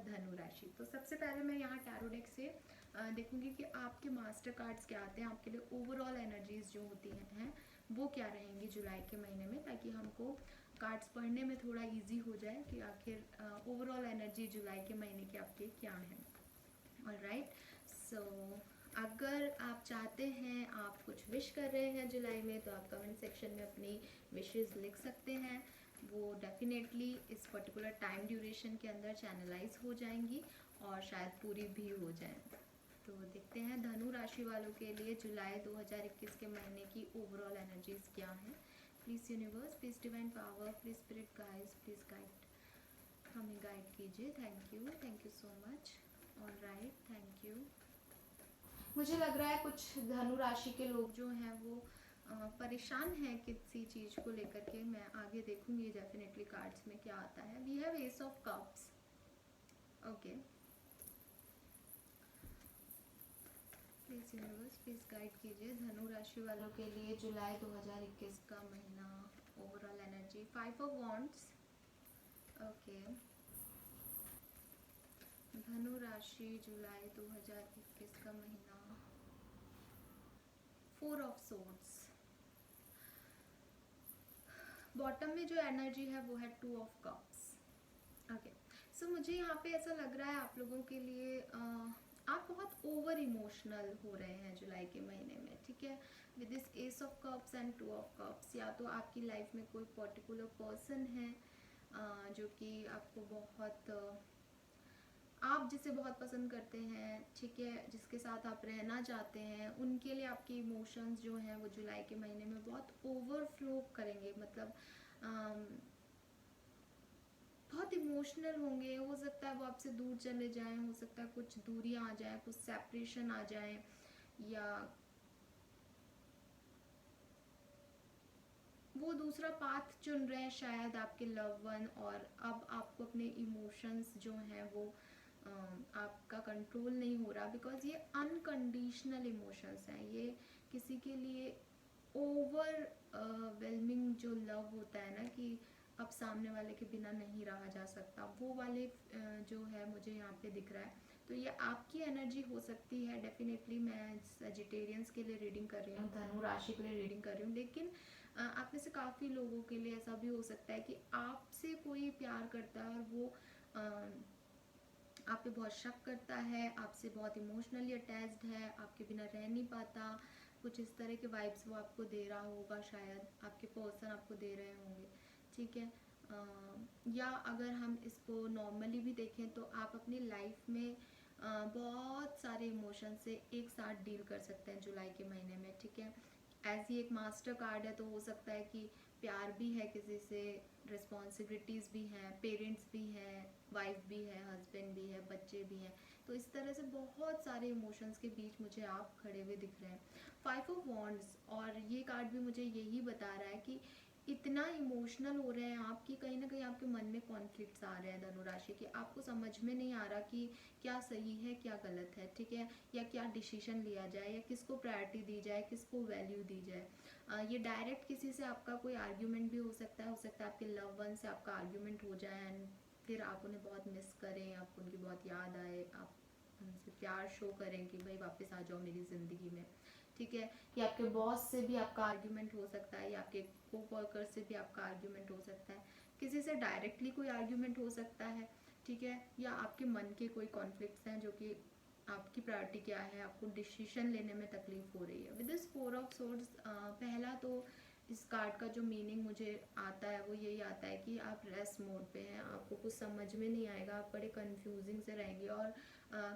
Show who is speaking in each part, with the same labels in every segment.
Speaker 1: धनु राशि। तो सबसे पहले मैं यहाँ टैरो डेक से देखूंगी कि आपके मास्टर कार्ड्स क्या आते हैं, आपके लिए ओवरऑल एनर्जीज जो होती हैं वो क्या रहेंगी जुलाई के महीने में, ताकि हमको कार्ड्स पढ़ने में थोड़ा इजी हो जाए कि आखिर ओवरऑल एनर्जी जुलाई के महीने के आपके क्या हैं। ऑलराइट, सो अगर आप चाहते हैं, आप कुछ विश कर रहे हैं जुलाई में, तो आप कमेंट सेक्शन में अपनी विशेस लिख सकते हैं। वो डेफिनेटली इस पर्टिकुलर टाइम ड्यूरेशन के अंदर चैनलाइज हो जाएंगी और शायद पूरी भी हो जाए। तो देखते हैं धनु राशि वालों के लिए जुलाई 2021 के महीने की ओवरऑल एनर्जीज क्या हैं। Please universe, please divine power, please spirit guides, please guide, हमें गाइड कीजिए। Thank you so much. Alright, thank you. मुझे लग रहा है कुछ धनु राशि के लोग जो हैं वो परेशान हैं किसी चीज़ को लेकर के। मैं आगे देखूंगी डेफिनेटली कार्ड्स में क्या आता है। We have ace of cups. Okay, please universe, please guide कीजिए धनु राशि वालों के लिए जुलाई 2021 का महीना overall energy. 5 of wands. Okay, धनु राशि जुलाई 2021 का महीना। 4 ऑफ सोर्ड्स। बॉटम में जो एनर्जी है वो है 2 ऑफ कप्स। ओके, सो मुझे यहाँ पे ऐसा लग रहा है आप लोगों के लिए आप बहुत ओवर इमोशनल हो रहे हैं जुलाई के महीने में, ठीक है। With this S of cups and 2 of cups, या तो आपकी लाइफ में कोई पर्टिकुलर पर्सन है जो कि आपको बहुत आप जिसे बहुत पसंद करते हैं, ठीक है, जिसके साथ आप रहना चाहते हैं, उनके लिए आपके इमोशंस जो हैं वो जुलाई के महीने में बहुत ओवरफ्लो करेंगे। मतलब बहुत इमोशनल होंगे। हो सकता है वो आपसे दूर चले जाएं, हो सकता है कुछ दूरियां आ जाए, कुछ सेपरेशन आ जाए, या वो दूसरा पाथ चुन रहे हैं शायद आपके लव वन, और अब आपको अपने इमोशंस जो हैं वो आपका कंट्रोल नहीं हो रहा, बिकॉज ये अनकंडीशनल इमोशंस हैं। ये किसी के लिए ओवर वेलमिंग जो लव होता है ना, कि अब सामने वाले के बिना नहीं रहा जा सकता, वो वाले जो है मुझे यहाँ पे दिख रहा है। तो ये आपकी एनर्जी हो सकती है डेफिनेटली। मैं सजिटेरियंस के लिए रीडिंग कर रही हूँ, धनु राशि के लिए रीडिंग कर रही हूँ, लेकिन आप में से काफ़ी लोगों के लिए ऐसा भी हो सकता है कि आपसे कोई प्यार करता है और वो आप पे बहुत शक करता है, आपसे बहुत इमोशनली अटैच्ड है, आपके बिना रह नहीं पाता। कुछ इस तरह के वाइब्स वो आपको दे रहा होगा, शायद आपके पर्सन आपको दे रहे होंगे, ठीक है। या अगर हम इसको नॉर्मली भी देखें तो आप अपनी लाइफ में बहुत सारे इमोशन से एक साथ डील कर सकते हैं जुलाई के महीने में, ठीक है। ऐसी एक मास्टर कार्ड है, तो हो सकता है कि प्यार भी है किसी से, रिस्पॉन्सिबिलिटीज़ भी हैं, पेरेंट्स भी हैं, वाइफ भी है, हस्बैंड भी है, बच्चे भी हैं। तो इस तरह से बहुत सारे इमोशंस के बीच मुझे आप खड़े हुए दिख रहे हैं। 5 ऑफ वॉन्ड्स, और ये कार्ड भी मुझे यही बता रहा है कि इतना इमोशनल हो रहे हैं आप कि कहीं ना कहीं आपके मन में कॉन्फ्लिक्ट्स आ रहे हैं धनु राशि के। आपको समझ में नहीं आ रहा कि क्या सही है क्या गलत है, ठीक है, या क्या डिसीजन लिया जाए, या किसको प्रायोरिटी दी जाए, किसको वैल्यू दी जाए। ये डायरेक्ट किसी से आपका कोई आर्ग्यूमेंट भी हो सकता है आपके लव वन से आपका आर्ग्यूमेंट हो जाए एंड फिर आप उन्हें बहुत मिस करें, आपको उनकी बहुत याद आए, आप उनसे प्यार शो करें कि भाई वापस आ जाओ मेरी ज़िंदगी में, ठीक है। या आपके बॉस से भी आपका आर्ग्यूमेंट हो सकता है, या आपके को वर्कर से भी आपका आर्ग्यूमेंट हो सकता है, किसी से डायरेक्टली कोई आर्ग्यूमेंट हो सकता है, ठीक है। या आपके मन के कोई कॉन्फ्लिक्ट्स हैं जो कि आपकी प्रायोरिटी क्या है, आपको डिसीजन लेने में तकलीफ हो रही है। विद दिस 4 ऑफ सोर्ड्स, पहला तो इस कार्ड का जो मीनिंग मुझे आता है वो यही आता है कि आप रेस्ट मोड पे हैं, आपको कुछ समझ में नहीं आएगा, आप बड़े कंफ्यूजिंग से रहेंगे और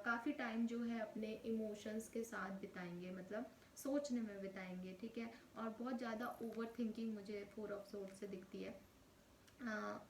Speaker 1: काफ़ी टाइम जो है अपने इमोशंस के साथ बिताएंगे, मतलब सोचने में बिताएंगे, ठीक है। और बहुत ज़्यादा ओवर थिंकिंग मुझे 4 ऑफ सोर्ड्स से दिखती है।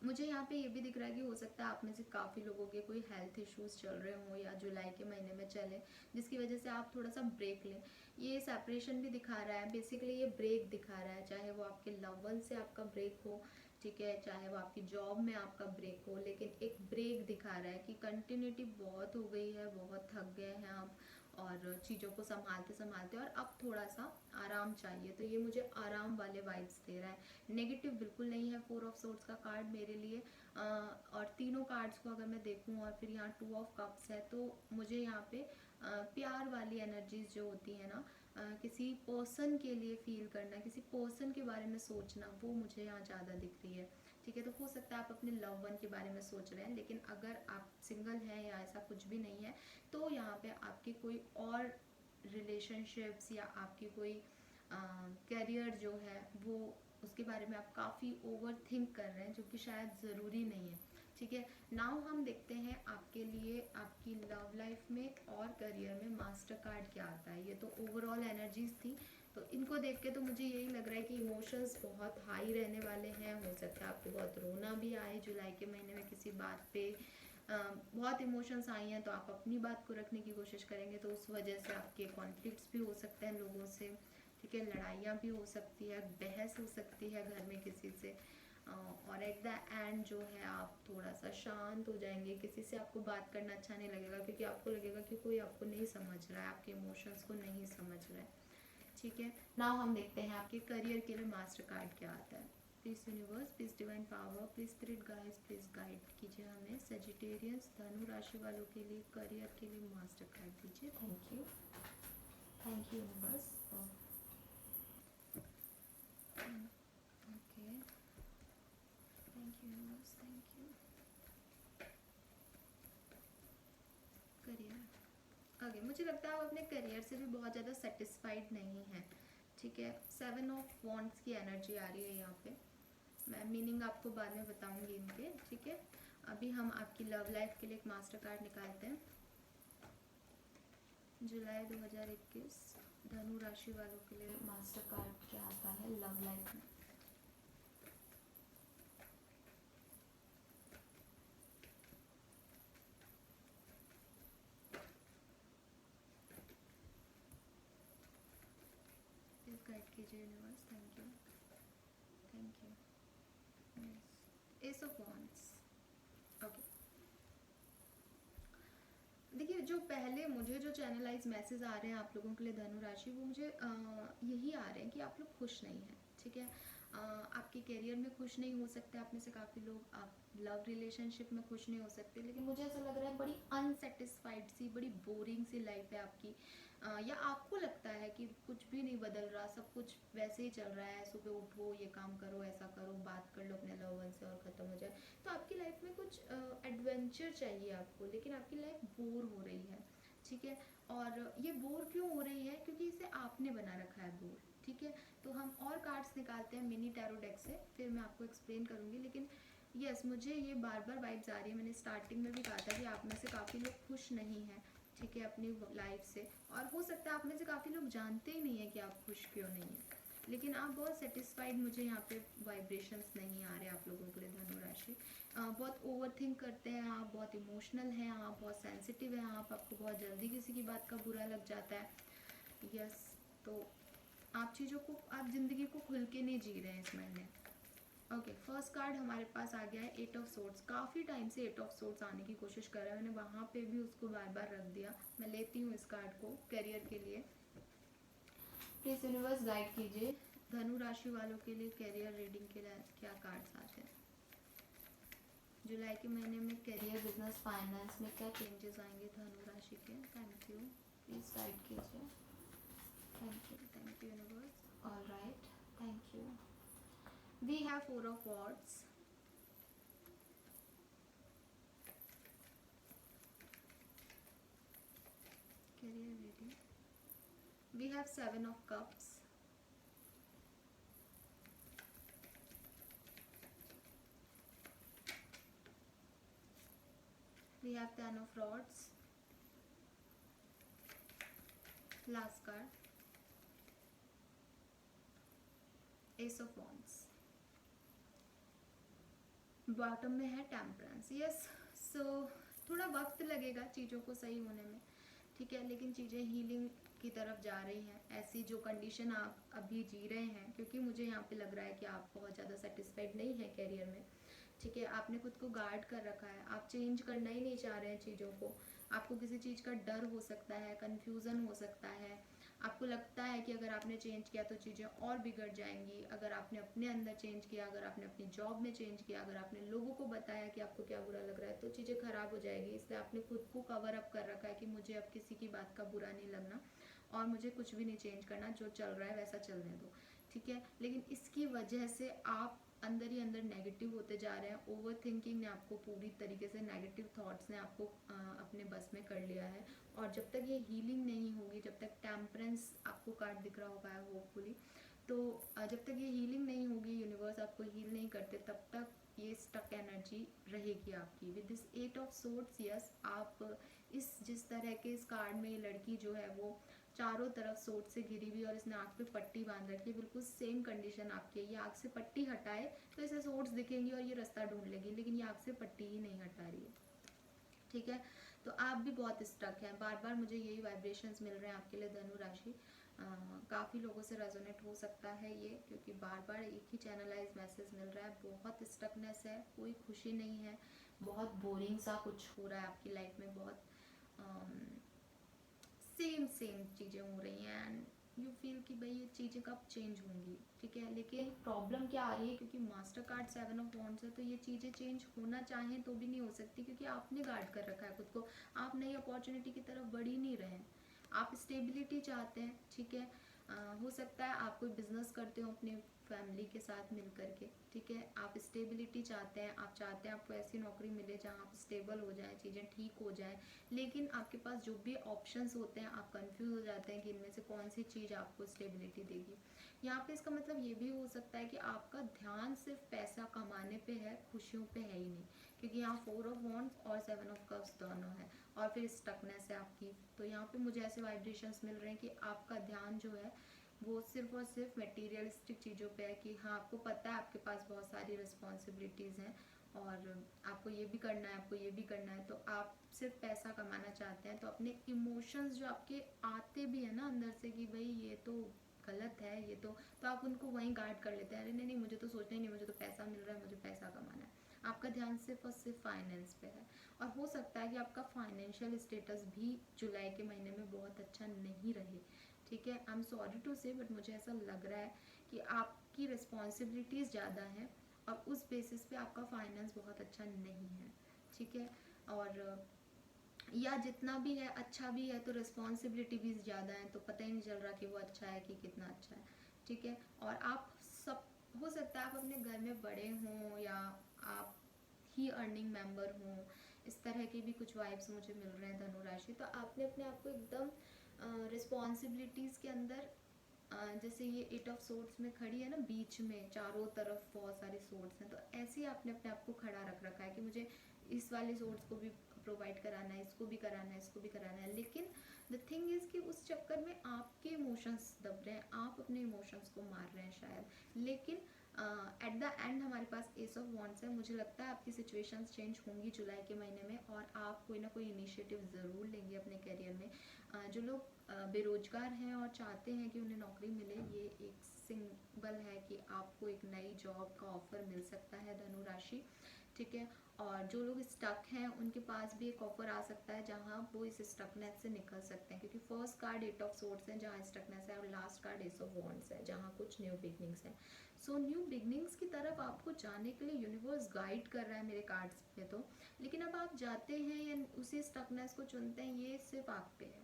Speaker 1: मुझे यहाँ पे ये भी दिख रहा है कि हो सकता है आप में से काफ़ी लोगों के कोई हेल्थ इश्यूज चल रहे हों या जुलाई के महीने में चले, जिसकी वजह से आप थोड़ा सा ब्रेक लें। ये सेपरेशन भी दिखा रहा है, बेसिकली ये ब्रेक दिखा रहा है, चाहे वो आपके लव वन से आपका ब्रेक हो, ठीक है, चाहे वो आपकी जॉब में आपका ब्रेक हो, लेकिन एक ब्रेक दिखा रहा है कि कंटिन्यूटी बहुत हो गई है, बहुत थक गए हैं आप, और चीज़ों को संभालते संभालते, और अब थोड़ा सा आराम चाहिए। तो ये मुझे आराम वाले वाइब्स दे रहा है। नेगेटिव बिल्कुल नहीं है 4 ऑफ सोर्ड्स का कार्ड मेरे लिए। और तीनों कार्ड्स को अगर मैं देखूं और फिर यहाँ 2 ऑफ कप्स है, तो मुझे यहाँ पे प्यार वाली एनर्जीज जो होती है ना, किसी पर्सन के लिए फील करना, किसी पर्सन के बारे में सोचना, वो मुझे यहाँ ज़्यादा दिख रही है। ठीक है, तो हो सकता है आप अपने लव वन के बारे में सोच रहे हैं, लेकिन अगर आप सिंगल हैं या ऐसा कुछ भी नहीं है, तो यहाँ पे आपकी कोई और रिलेशनशिप्स या आपकी कोई करियर जो है वो, उसके बारे में आप काफ़ी ओवर थिंक कर रहे हैं, जो कि शायद ज़रूरी नहीं है। ठीक है, नाउ हम देखते हैं आपके लिए आपकी लव लाइफ में और करियर में मास्टर कार्ड क्या आता है। ये तो ओवरऑल एनर्जीज थी, तो इनको देख के तो मुझे यही लग रहा है कि इमोशंस बहुत हाई रहने वाले हैं। हो सकता है आपको बहुत रोना भी आए जुलाई के महीने में किसी बात पे। बहुत इमोशंस आई हैं, तो आप अपनी बात को रखने की कोशिश करेंगे, तो उस वजह से आपके कॉन्फ्लिक्ट्स भी हो सकते हैं लोगों से। ठीक है, लड़ाइयाँ भी हो सकती है, बहस हो सकती है घर में किसी से। और एट द एंड जो है आप थोड़ा सा शांत हो जाएंगे, किसी से आपको बात करना अच्छा नहीं लगेगा, क्योंकि आपको लगेगा कि कोई आपको नहीं समझ रहा है, आपके इमोशंस को नहीं समझ रहा है। ठीक है, नाउ हम देखते हैं आपके करियर के लिए मास्टर कार्ड क्या आता है। Please universe, please divine power, please spirit guides, please guide कीजिए हमें सेजिटेरियंस धनु राशि वालों के लिए करियर के लिए मास्टर कार्ड दीजिए। Thank you, thank you universe. Okay, thank you universe, thank you. Career, okay, मुझे लगता है आप अपने करियर से भी बहुत ज़्यादा सेटिस्फाइड नहीं हैं। ठीक है, 7 ऑफ वॉन्ड्स की एनर्जी आ रही है यहाँ पे। मैं मीनिंग आपको बाद में बताऊंगी इनके। ठीक है, अभी हम आपकी लव लाइफ के लिए एक मास्टर कार्ड निकालते हैं। जुलाई 2021 धनु राशि वालों के लिए मास्टर कार्ड क्या आता है लव लाइफ में। प्लीज गाइड कीजिए universe, thank you, thank you. Yes, S of wands. Okay, देखिए, जो पहले मुझे जो चैनलाइज मैसेज आ रहे हैं आप लोगों के लिए धनु राशि, वो मुझे यही आ रहे हैं कि आप लोग खुश नहीं हैं। ठीक है, आपके करियर में खुश नहीं हो सकते आप में से काफ़ी लोग, आप लव रिलेशनशिप में खुश नहीं हो सकते, लेकिन मुझे ऐसा लग रहा है बड़ी अनसेटिस्फाइड सी, बड़ी बोरिंग सी लाइफ है आपकी। या आपको लगता है कि कुछ भी नहीं बदल रहा, सब कुछ वैसे ही चल रहा है, सुबह उठो, ये काम करो, ऐसा करो, बात कर लो अपने लव वन से और ख़त्म हो जाए। तो आपकी लाइफ में कुछ एडवेंचर चाहिए आपको, लेकिन आपकी लाइफ बोर हो रही है। ठीक है, और ये बोर क्यों हो रही है, क्योंकि इसे आपने बना रखा है बोर। ठीक है, तो हम और कार्ड्स निकालते हैं मिनी टैरो डेक से, फिर मैं आपको एक्सप्लेन करूँगी। लेकिन यस, मुझे ये बार बार वाइब्स आ रही है। मैंने स्टार्टिंग में भी कहा था कि आप में से काफ़ी लोग खुश नहीं हैं। ठीक है, अपनी लाइफ से, और हो सकता है आप में से काफ़ी लोग जानते ही नहीं है कि आप खुश क्यों नहीं हैं, लेकिन आप बहुत सेटिस्फाइड, मुझे यहाँ पे वाइब्रेशंस नहीं आ रहे आप लोगों के लिए धनु राशि। बहुत ओवर थिंक करते हैं आप, बहुत इमोशनल हैं आप, बहुत सेंसिटिव हैं आप, आपको बहुत जल्दी किसी की बात का बुरा लग जाता है। यस, तो आप चीज़ों को, आप ज़िंदगी को खुल के नहीं जी रहे हैं इस महीने। ओके, फर्स्ट कार्ड हमारे पास आ गया है 8 ऑफ सोर्ड्स। काफ़ी टाइम से 8 ऑफ सोर्ड्स आने की कोशिश कर रहा है, मैंने वहाँ पे भी उसको बार बार रख दिया। मैं लेती हूँ इस कार्ड को करियर के लिए। प्लीज यूनिवर्स गाइड कीजिए धनु राशि वालों के लिए करियर रीडिंग के लिए क्या कार्ड्स आते हैं। जुलाई के महीने में करियर, बिजनेस, फाइनेंस में क्या चेंजेस आएंगे धनु राशि के। थैंक यू, प्लीज गाइड कीजिए। Thank you universe. All right, thank you. We have 4 of wands. Career reading, we have 7 of cups. We have 10 of rods. Last card, Ace of Wands. Bottom में है temperance. Yes, सो थोड़ा वक्त लगेगा चीज़ों को सही होने में। ठीक है, लेकिन चीज़ें हीलिंग की तरफ जा रही हैं। ऐसी जो कंडीशन आप अभी जी रहे हैं, क्योंकि मुझे यहाँ पे लग रहा है कि आप बहुत ज़्यादा सेटिस्फाइड नहीं है करियर में, ठीक है, आपने खुद को गार्ड कर रखा है, आप चेंज करना ही नहीं चाह रहे हैं चीज़ों को। आपको किसी चीज़ का डर हो सकता है, कन्फ्यूज़न हो सकता है, आपको लगता है कि अगर आपने चेंज किया तो चीज़ें और बिगड़ जाएंगी। अगर आपने अपने अंदर चेंज किया, अगर आपने अपनी जॉब में चेंज किया, अगर आपने लोगों को बताया कि आपको क्या बुरा लग रहा है, तो चीज़ें ख़राब हो जाएगी। इसलिए आपने खुद को कवर अप कर रखा है कि मुझे अब किसी की बात का बुरा नहीं लगना और मुझे कुछ भी नहीं चेंज करना, जो चल रहा है वैसा चलने दो। ठीक है, लेकिन इसकी वजह से आप अंदर ही अंदर नेगेटिव होते जा रहे हैं। ओवर थिंकिंग ने आपको पूरी तरीके से, नेगेटिव थॉट्स ने आपको अपने बस में कर लिया है। और जब तक ये हीलिंग नहीं होगी, जब तक टेम्परेंस आपको कार्ड दिख रहा होगा होपफुली, तो जब तक ये हीलिंग नहीं होगी, यूनिवर्स आपको हील नहीं करते, तब तक ये स्टक एनर्जी रहेगी आपकी। With this 8 of swords, yes, आप इस जिस तरह के इस कार्ड में ये लड़की जो है वो चारों तरफ सोट से घिरी हुई और इसने आँख पे पट्टी बांध रखी है, बिल्कुल सेम कंडीशन आपकी है। ये आँख से पट्टी हटाए तो इसे सोट्स दिखेंगी और ये रास्ता ढूंढ लेगी, लेकिन ये आँख से पट्टी ही नहीं हटा रही है। ठीक है, तो आप भी बहुत स्टक हैं, बार बार मुझे यही वाइब्रेशंस मिल रहे हैं आपके लिए धनु राशि। काफ़ी लोगों से रेजोनेट हो सकता है ये, क्योंकि बार बार एक ही चैनलाइज मैसेज मिल रहा है। बहुत स्टकनेस है, कोई खुशी नहीं है, बहुत बोरिंग सा कुछ हो रहा है आपकी लाइफ में, बहुत सेम चीज़ें हो रही हैं एंड यू फील कि भाई ये चीज़ें कब चेंज होंगी। ठीक है, लेकिन प्रॉब्लम क्या आ रही है, क्योंकि मास्टर कार्ड 7 ऑफ वॉन्ड्स है, तो ये चीज़ें चेंज होना चाहें तो भी नहीं हो सकती, क्योंकि आपने गार्ड कर रखा है खुद को। आप नई अपॉर्चुनिटी की तरफ बढ़ ही नहीं रहे हैं, आप स्टेबिलिटी चाहते हैं। ठीक है, हो सकता है आप कोई बिजनेस करते हो अपने फैमिली के साथ मिल करके। ठीक है, आप स्टेबिलिटी चाहते हैं, आप चाहते हैं आपको ऐसी नौकरी मिले जहाँ आप स्टेबल हो जाएं, चीज़ें ठीक हो जाएं, लेकिन आपके पास जो भी ऑप्शंस होते हैं आप कंफ्यूज हो जाते हैं कि इनमें से कौन सी चीज़ आपको स्टेबिलिटी देगी। यहाँ पे इसका मतलब ये भी हो सकता है कि आपका ध्यान सिर्फ पैसा कमाने पे है, खुशियों पे है ही नहीं, क्योंकि यहाँ 4 ऑफ वॉन्ड्स और 7 ऑफ कप्स दोनों है, और फिर स्टकनेस है आपकी। तो यहाँ पे मुझे ऐसे वाइब्रेशंस मिल रहे हैं कि आपका ध्यान जो है वो सिर्फ और सिर्फ मटेरियलिस्टिक चीज़ों पे है, कि हाँ आपको पता है आपके पास बहुत सारी रिस्पॉन्सिबिलिटीज़ हैं और आपको ये भी करना है, आपको ये भी करना है, तो आप सिर्फ पैसा कमाना चाहते हैं। तो अपने इमोशंस जो आपके आते भी है ना अंदर से कि भाई ये तो गलत है, ये तो आप उनको वहीं गार्ड कर लेते हैं। अरे नहीं नहीं, मुझे तो सोचना ही नहीं, मुझे तो पैसा मिल रहा है, मुझे पैसा कमाना है। आपका ध्यान सिर्फ और सिर्फ फाइनेंस पे है, और हो सकता है कि आपका फाइनेंशियल स्टेटस भी जुलाई के महीने में बहुत अच्छा नहीं रहे। ठीक है, आई एम सॉरी टू से, बट मुझे ऐसा लग रहा है कि आपकी रिस्पॉन्सिबिलिटीज़ ज़्यादा हैं और उस बेसिस पे आपका फाइनेंस बहुत अच्छा नहीं है। ठीक है, और या जितना भी है अच्छा भी है तो रिस्पॉन्सिबिलिटी भी ज़्यादा है, तो पता ही नहीं चल रहा कि वो अच्छा है कि कितना अच्छा है। ठीक है, और आप सब, हो सकता है आप अपने घर में बड़े हों या आप ही अर्निंग मेंबर हों, इस तरह के भी कुछ वाइब्स मुझे मिल रहे हैं धनु राशि। तो आपने अपने आप को एकदम रिस्पॉन्सिबिलिटीज़ के अंदर, जैसे ये 8 ऑफ सोर्ड्स में खड़ी है ना, बीच में चारों तरफ बहुत सारे सोर्ड्स हैं, तो ऐसे ही आपने अपने आप को खड़ा रख रखा है कि मुझे इस वाले सोर्ड्स को भी प्रोवाइड कराना है, इसको भी कराना है, इसको भी कराना है। लेकिन द थिंग इज़ कि उस चक्कर में आपके इमोशंस दब रहे हैं, आप अपने इमोशंस को मार रहे हैं शायद। लेकिन एट द एंड हमारे पास एस ऑफ वॉन्ड्स है, मुझे लगता है आपकी सिचुएशंस चेंज होंगी जुलाई के महीने में, और आप कोई ना कोई इनिशिएटिव ज़रूर लेंगे अपने करियर में। जो लोग बेरोजगार हैं और चाहते हैं कि उन्हें नौकरी मिले, ये एक सिंबल है कि आपको एक नई जॉब का ऑफर मिल सकता है धनु राशि। ठीक है, और जो लोग स्टक हैं उनके पास भी एक ऑफर आ सकता है जहां वो इस स्टकनेस से निकल सकते हैं, क्योंकि फर्स्ट कार्ड 8 ऑफ सोर्ड्स है जहां स्टकनेस है, और last card S of wands है जहां कुछ न्यू बिगनिंग्स है। सो न्यू बिगनिंग्स की तरफ आपको जाने के लिए यूनिवर्स गाइड कर रहा है मेरे कार्ड्स पे तो, लेकिन अब आप जाते हैं या उसी स्टकनेस को चुनते हैं, ये सिर्फ आप पे है।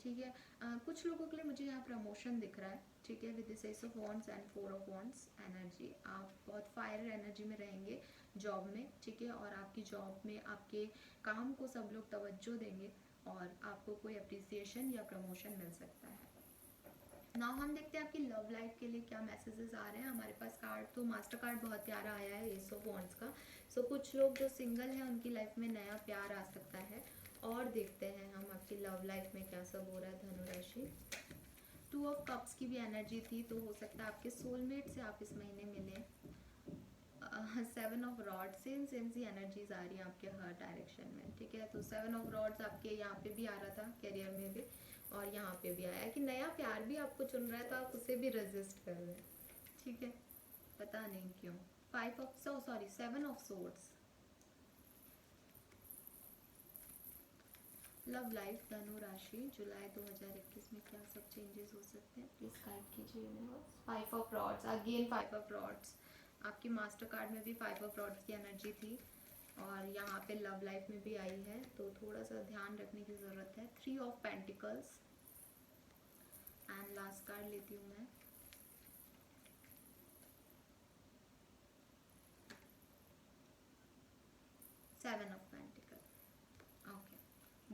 Speaker 1: ठीक है, कुछ लोगों के लिए मुझे यहाँ प्रमोशन दिख रहा है। ठीक है, with this S of wands and 4 of wands energy, आप बहुत फायर एनर्जी में रहेंगे जॉब में। ठीक है, और आपकी जॉब में आपके काम को सब लोग तवज्जो देंगे और आपको कोई अप्रिसिएशन या प्रमोशन मिल सकता है। नाउ हम देखते हैं आपकी लव लाइफ के लिए क्या मैसेजेस आ रहे हैं। हमारे पास कार्ड तो मास्टर कार्ड बहुत प्यारा आया है एस ऑफ वॉन्ड्स का। सो कुछ लोग जो सिंगल हैं उनकी लाइफ में नया प्यार आ सकता है, और देखते हैं हम आपकी लव लाइफ में क्या सब हो रहा है धनु राशि। 2 ऑफ कप्स की भी एनर्जी थी, तो हो सकता है आपके सोलमेट से आप इस महीने मिलें। 7 ऑफ रॉड, सेम सी एनर्जीज आ रही है आपके हर डायरेक्शन में। ठीक है, तो 7 ऑफ रॉड्स आपके यहाँ पे भी आ रहा था करियर में भी, और यहाँ पे भी आया है कि नया प्यार भी आपको चुन रहा है, तो आप उसे भी रेजिस्ट कर रहे हैं। ठीक है, पता नहीं क्यों। Seven of swords. Love life धनु राशि जुलाई 2021 में क्या सब चेंजेस हो सकते हैं, प्लीज गाइड कीजिए universe. 5 of rods, again 5 of rods. आपके मास्टर कार्ड में भी 5 ऑफ रॉड्स की एनर्जी थी और यहाँ पे लव लाइफ में भी आई है, तो थोड़ा सा ध्यान रखने की ज़रूरत है। 3 of pentacles and last card लेती हूँ मैं। 7 ऑफ पेंटिकल। ओके,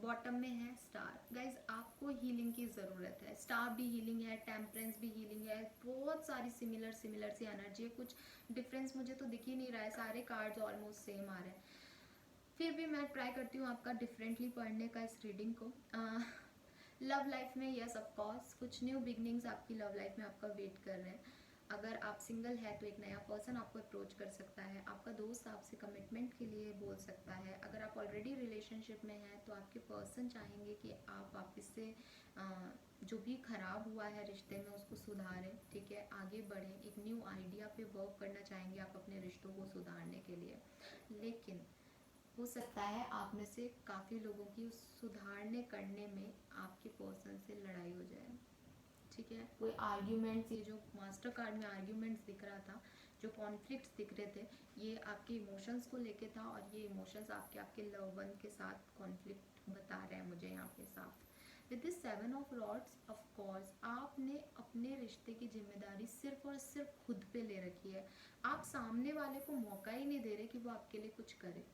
Speaker 1: बॉटम में है स्टार। गाइज आपको हीलिंग की ज़रूरत है, स्टार भी हीलिंग है, टेम्परेंस भी हीलिंग है, बहुत सारी सिमिलर सी एनर्जी है, कुछ डिफरेंस मुझे तो दिख ही नहीं रहा है, सारे कार्ड्स ऑलमोस्ट सेम आ रहे हैं। फिर भी मैं ट्राई करती हूँ आपका डिफरेंटली पढ़ने का इस रीडिंग को। लव लाइफ में यस ऑफ कोर्स कुछ न्यू बिगनिंग्स आपकी लव लाइफ में आपका वेट कर रहे हैं। अगर आप सिंगल है तो एक नया पर्सन आपको अप्रोच कर सकता है, आपका दोस्त आपसे कमिटमेंट के लिए बोल सकता है। अगर आप ऑलरेडी रिलेशनशिप में हैं तो आपके पर्सन चाहेंगे कि आप वापस से जो भी खराब हुआ है रिश्ते में उसको सुधारें, ठीक है, आगे बढ़ें, एक न्यू आइडिया पे वर्क करना चाहेंगे आप अपने रिश्तों को सुधारने के लिए। लेकिन हो सकता है आप में से काफ़ी लोगों की उस सुधारने करने में आपके पर्सन से लड़ाई हो जाए, ठीक है, कोई आर्ग्यूमेंट्स, ये जो मास्टर कार्ड में आर्ग्यूमेंट्स दिख रहा था, जो कॉन्फ्लिक्ट्स दिख रहे थे, ये आपके इमोशंस को लेके था और ये इमोशंस आपके आपके लव वन के साथ कॉन्फ्लिक्ट बता रहे हैं मुझे यहाँ पे साफ। With this 7 of rods of course आपने अपने रिश्ते की जिम्मेदारी सिर्फ और सिर्फ खुद पे ले रखी है। आप सामने वाले को मौका ही नहीं दे रहे कि वो आपके लिए कुछ करे,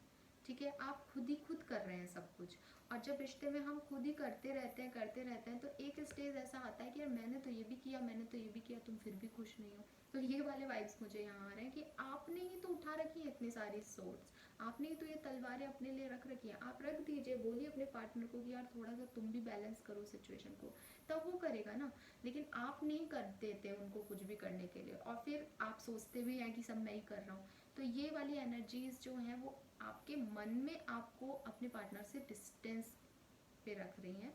Speaker 1: ठीक है, आप खुद कर रहे हैं सब कुछ। और जब रिश्ते में हम खुद ही करते रहते हैं तो एक स्टेज ऐसा आता है कि यार मैंने तो ये भी किया, तुम फिर भी खुश नहीं हो। तो ये वाले वाइब्स मुझे यहाँ आ रहे हैं कि आपने ही तो उठा रखी है इतनी सारी सोर्ट्स, आपने ही तो ये तलवारें अपने लिए रख रखी हैं। आप रख दीजिए, बोलिए अपने पार्टनर को कि यार थोड़ा सा तुम भी बैलेंस करो सिचुएशन को, तब वो करेगा ना। लेकिन आप नहीं कर देते उनको कुछ भी करने के लिए और फिर आप सोचते भी हैं कि सब मैं ही कर रहा हूँ। तो ये वाली एनर्जीज जो हैं वो आपके मन में आपको अपने पार्टनर से डिस्टेंस पे रख रही हैं,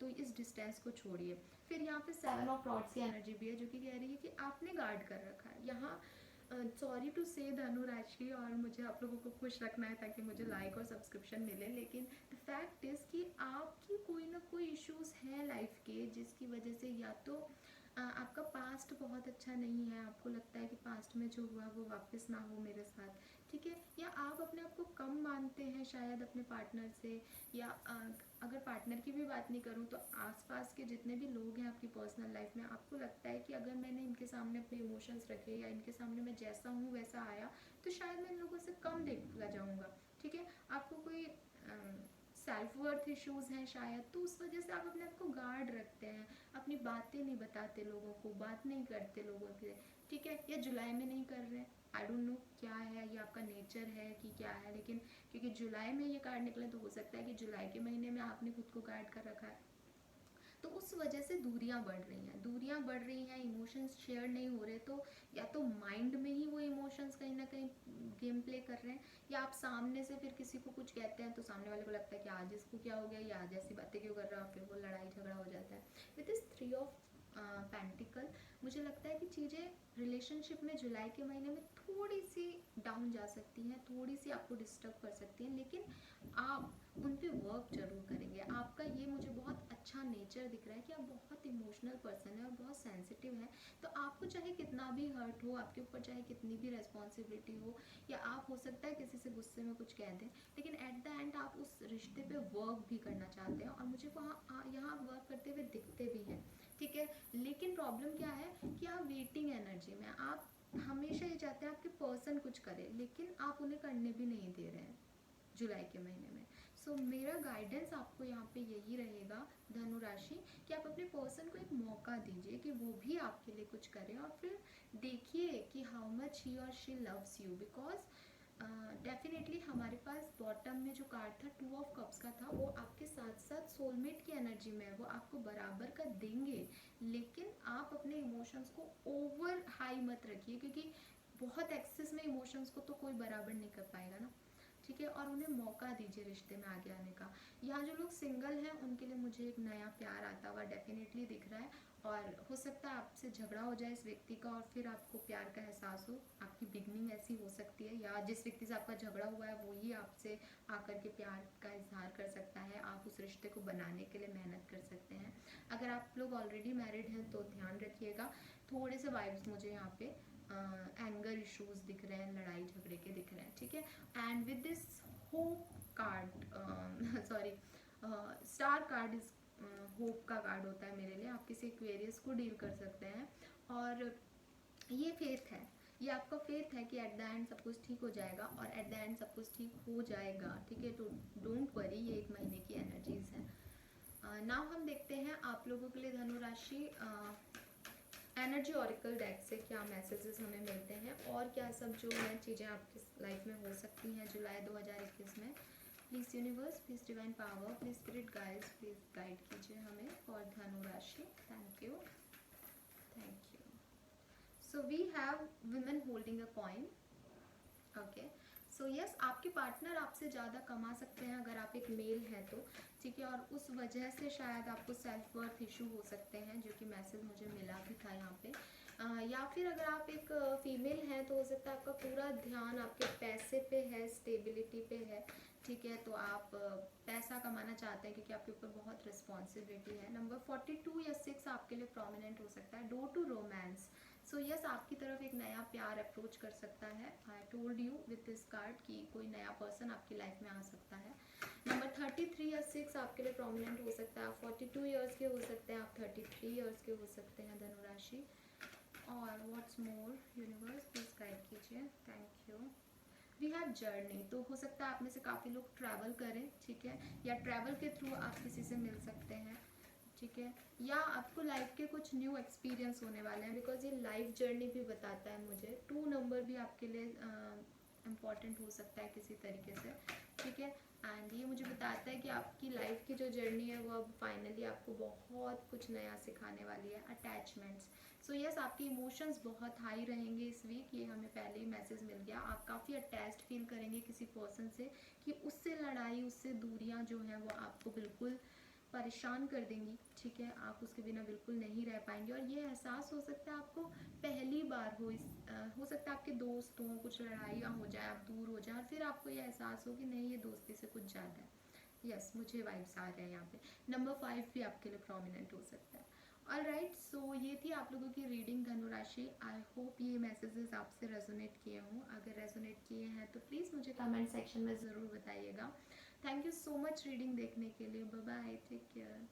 Speaker 1: तो इस डिस्टेंस को छोड़िए। फिर यहाँ पे 7 ऑफ रॉड्स की एनर्जी भी है जो कि कह रही है कि आपने गार्ड कर रखा है यहाँ। सॉरी टू से धनु राशि, और मुझे आप लोगों को खुश रखना है ताकि मुझे लाइक और सब्सक्रिप्शन मिले, लेकिन द फैक्ट इज़ कि आपकी कोई ना कोई इश्यूज हैं लाइफ के जिसकी वजह से या तो आपका पास्ट बहुत अच्छा नहीं है, आपको लगता है कि पास्ट में जो हुआ वो वापस ना हो मेरे साथ, ठीक है, या आप अपने आप को कम मानते हैं शायद अपने पार्टनर से, या अगर पार्टनर की भी बात नहीं करूँ तो आसपास के जितने भी लोग हैं आपकी पर्सनल लाइफ में, आपको लगता है कि अगर मैंने इनके सामने अपने इमोशंस रखे या इनके सामने मैं जैसा हूँ वैसा आया तो शायद मैं इन लोगों से कम देखा जाऊँगा, ठीक है, आपको कोई सेल्फ वर्थ इश्यूज़ हैं शायद, तो उस वजह से आप अपने आप को गार्ड रखते हैं, अपनी बातें नहीं बताते लोगों को, बात नहीं करते लोगों से, ठीक है, या जुलाई में नहीं कर रहे हैं, आई डोंट नो क्या है, ये आपका नेचर है कि क्या है, लेकिन क्योंकि जुलाई में ये कार्ड निकले तो हो सकता है कि जुलाई के महीने में आपने खुद को गार्ड कर रखा है, तो उस वजह से दूरियां बढ़ रही हैं, इमोशंस शेयर नहीं हो रहे, तो या तो माइंड में ही वो इमोशंस कहीं ना कहीं गेम प्ले कर रहे हैं, या आप सामने से फिर किसी को कुछ कहते हैं तो सामने वाले को लगता है कि आज इसको क्या हो गया, या आज ऐसी बातें क्यों कर रहा है, फिर वो लड़ाई झगड़ा हो जाता है। विद इस 3 ऑफ पेंटिकल मुझे लगता है कि चीज़ें रिलेशनशिप में जुलाई के महीने में थोड़ी सी डाउन जा सकती हैं, थोड़ी सी आपको डिस्टर्ब कर सकती हैं, लेकिन आप उन पे वर्क जरूर करेंगे। आपका ये मुझे बहुत अच्छा नेचर दिख रहा है कि आप बहुत इमोशनल पर्सन है और बहुत सेंसिटिव है, तो आपको चाहे कितना भी हर्ट हो, आपके ऊपर चाहे कितनी भी रेस्पॉन्सिबिलिटी हो, या आप हो सकता है किसी से गुस्से में कुछ कह दें, लेकिन एट द एंड आप उस रिश्ते पे वर्क भी करना चाहते हैं और मुझे वहाँ यहाँ वर्क करते हुए दिखते भी हैं, ठीक है। लेकिन प्रॉब्लम क्या है कि आप वेटिंग एनर्जी में, आप हमेशा ये चाहते हैं आपके पर्सन कुछ करे, लेकिन आप उन्हें करने भी नहीं दे रहे हैं जुलाई के महीने में। सो मेरा गाइडेंस आपको यहाँ पे यही रहेगा धनु राशि कि आप अपने पर्सन को एक मौका दीजिए कि वो भी आपके लिए कुछ करे, और फिर देखिए कि हाउ मच ही और she loves you, because definitely हमारे पास बॉटम में जो कार्ड था 2 ऑफ कप्स का था, वो आपके साथ साथ सोलमेट की एनर्जी में है, वो आपको बराबर का देंगे, लेकिन आप अपने इमोशंस को ओवर हाई मत रखिए, क्योंकि बहुत एक्सेस में इमोशंस को तो कोई बराबर नहीं कर पाएगा ना, ठीक है, और उन्हें मौका दीजिए रिश्ते में आगे आने का। यहाँ जो लोग सिंगल हैं उनके लिए मुझे एक नया प्यार आता हुआ डेफिनेटली दिख रहा है, और हो सकता है आपसे झगड़ा हो जाए इस व्यक्ति का और फिर आपको प्यार का एहसास हो, आपकी बिगनिंग ऐसी हो सकती है, या जिस व्यक्ति से आपका झगड़ा हुआ है वो ही आपसे आकर के प्यार का इजहार कर सकता है, आप उस रिश्ते को बनाने के लिए मेहनत कर सकते हैं। अगर आप लोग ऑलरेडी मैरिड हैं तो ध्यान रखिएगा, थोड़े से वाइब्स मुझे यहाँ पे एंगर इश्यूज दिख रहे हैं, लड़ाई झगड़े के दिख रहे हैं, ठीक है। And with this hope card sorry star card is hope का कार्ड होता है मेरे लिए, आप किसी एक्वेरियस को डील कर सकते हैं, और ये फेथ है, ये आपका फेथ है कि एट द एंड सब कुछ ठीक हो जाएगा, और एट द एंड सब कुछ ठीक हो जाएगा, ठीक है। तो डोंट वरी, ये 1 महीने की एनर्जीज है। नाउ हम देखते हैं आप लोगों के लिए धनु राशि एनर्जी ऑरिकल डेक से क्या मैसेजेस हमें मिलते हैं, और क्या सब जो है चीज़ें आपकी लाइफ में हो सकती हैं जुलाई 2021 में। Please universe, please divine power, please spirit guides, please guide कीजिए हमें फॉर धनु राशि। Thank you, thank you. So we have women holding a coin, okay. So yes, आपके पार्टनर आपसे ज़्यादा कमा सकते हैं अगर आप एक मेल हैं तो, ठीक है, और उस वजह से शायद आपको सेल्फ वर्थ इशू हो सकते हैं, जो कि मैसेज मुझे मिला भी था यहाँ पे। या फिर अगर आप एक फीमेल हैं तो हो सकता है आपका पूरा ध्यान आपके पैसे पे है, स्टेबिलिटी पे है, ठीक है। तो आप पैसा कमाना चाहते हैं क्योंकि आपके ऊपर बहुत रिस्पॉन्सिबिलिटी है। नंबर 42 या 6 आपके लिए प्रोमिनेंट हो सकता है, door to romance. So yes, आपकी तरफ एक नया प्यार अप्रोच कर सकता है। I told you with this card कि कोई नया पर्सन आपकी लाइफ में आ सकता है। नंबर 33 या 6 आपके लिए प्रोमिनेंट हो सकता है, आप 42 ईयर्स के हो सकते हैं, आप 33 ईयर्स के हो सकते हैं धनु राशि। और what's more universe, please guide कीजिए, thank you. We have journey, तो हो सकता है आप में से काफ़ी लोग ट्रैवल करें, ठीक है, या ट्रैवल के थ्रू आप किसी से मिल सकते हैं, ठीक है, या आपको लाइफ के कुछ न्यू एक्सपीरियंस होने वाले हैं, बिकॉज ये लाइफ जर्नी भी बताता है मुझे। 2 नंबर भी आपके लिए इम्पॉर्टेंट हो सकता है किसी तरीके से, ठीक है। एंड ये मुझे बताता है कि आपकी लाइफ की जो जर्नी है वो अब फाइनली आपको बहुत कुछ नया सिखाने वाली है। अटैचमेंट्स, सो यस, आपके इमोशंस बहुत हाई रहेंगे इस वीक, ये हमें पहले ही मैसेज मिल गया। आप काफ़ी अटैच्ड फील करेंगे किसी पर्सन से, कि उससे लड़ाई, उससे दूरियां जो हैं वो आपको बिल्कुल परेशान कर देंगी, ठीक है, आप उसके बिना बिल्कुल नहीं रह पाएंगे। और ये एहसास हो सकता है आपको पहली बार हो सकता है आपके दोस्त हों, कुछ लड़ाइयाँ हो जाए, आप दूर हो जाए, और फिर आपको ये एहसास हो कि नहीं, ये दोस्ती से कुछ ज़्यादा है। यस, मुझे वाइब्स आ रहे हैं यहाँ पे। नंबर 5 भी आपके लिए प्रोमिनेंट हो सकता है। ऑलराइट, सो ये थी आप लोगों की रीडिंग धनु राशि। आई होप ये मैसेजेस आपसे रेजोनेट किए हों। अगर रेजोनेट किए हैं तो प्लीज़ मुझे कमेंट सेक्शन में ज़रूर बताइएगा। Thank you so much reading देखने के लिए। Bye bye, take care.